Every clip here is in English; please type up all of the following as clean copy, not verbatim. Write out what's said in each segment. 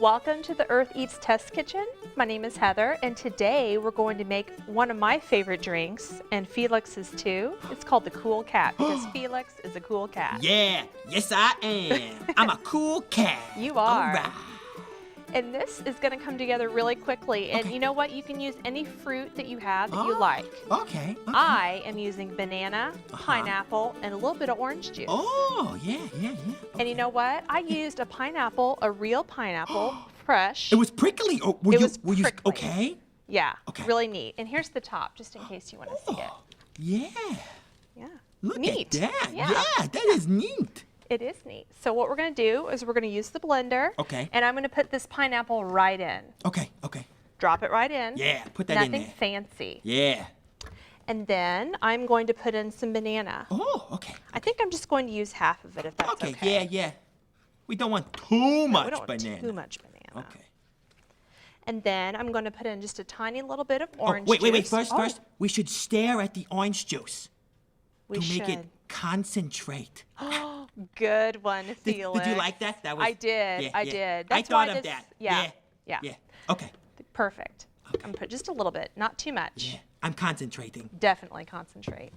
Welcome to the Earth Eats Test Kitchen. My name is Heather, and today we're going to make one of my favorite drinks, and Felix's too. It's called the Cool Cat, because Felix is a cool cat. Yeah, yes I am. I'm a cool cat. You are. All right. And this is going to come together really quickly. And Okay. you know what? You can use any fruit that you have that you like. Okay. I am using banana, pineapple, and a little bit of orange juice. Oh, yeah. And you know what? I used a pineapple, a real pineapple, fresh. It was prickly. Oh, It was prickly. Okay? Yeah, Okay. really neat. And here's the top, just in case you want to see it. Yeah. Yeah. Look Neat. at that. Yeah. Yeah, that is neat. It is neat. So what we're going to do is we're going to use the blender. Okay. And I'm going to put this pineapple right in. Okay. Drop it right in. Yeah, put that in Nothing there. fancy. Yeah. And then I'm going to put in some banana. Oh, okay. I think I'm just going to use half of it if that's okay. Okay, yeah. We don't want too much We don't want banana. too much banana. Okay. And then I'm going to put in just a tiny little bit of orange Wait. juice. First, we should stare at the orange juice We to should. make it concentrate. Good one, Did Felix. you like that? That was. I did. Yeah, I yeah. did. I That's thought why of this- that. Yeah. Okay. Perfect. I'm going to put just a little bit, not too much. Yeah. I'm concentrating. Definitely concentrate.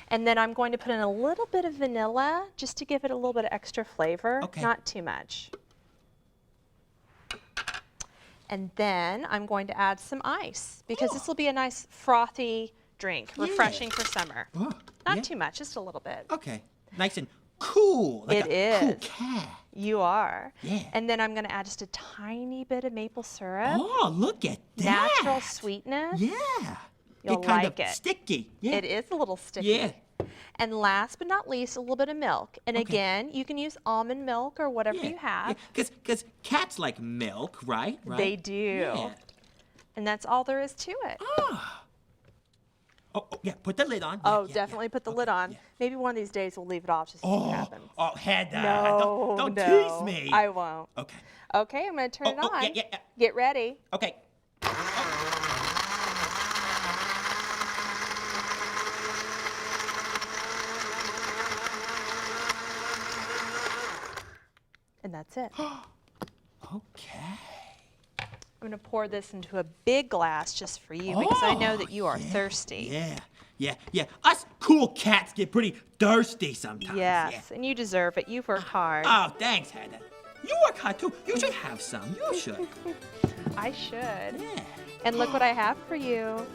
And then I'm going to put in a little bit of vanilla just to give it a little bit of extra flavor. Okay. Not too much. And then I'm going to add some ice because this will be a nice frothy drink, refreshing for summer. Oh, Not yeah. too much, just a little bit. Okay. Nice and cool. Like It a cool is. cat. You are. Yeah. And then I'm going to add just a tiny bit of maple syrup. Oh, look at that. Natural sweetness. Yeah. You'll Get kind like of it. sticky. Yeah. It is a little sticky. Yeah. And last but not least, a little bit of milk. And Okay. again, you can use almond milk or whatever you have. Because cats like milk, right? They do. Yeah. And that's all there is to it. Oh, yeah, put the lid on. Oh, Yeah, definitely put the Okay, lid on. yeah. Maybe one of these days we'll leave it off just to see what happens. Oh, Heather. No, Don't no, tease me. I won't. Okay. Okay, I'm going to turn it on. Yeah. Get ready. Okay. And that's it. Okay. I'm going to pour this into a big glass just for you because I know that you are thirsty. Yeah. Us cool cats get pretty thirsty sometimes. Yes, and you deserve it. You've worked hard. Yeah. Oh, thanks, Heather. You work hard too. You should have some. You should. I should. Yeah. And look what I have for you.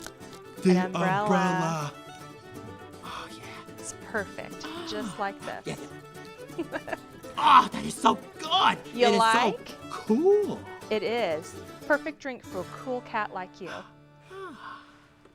The An umbrella. Oh, yeah. It's perfect, just like this. Yes. Oh, that is so good. You It is like? so cool. It is. Perfect drink for a cool cat like you.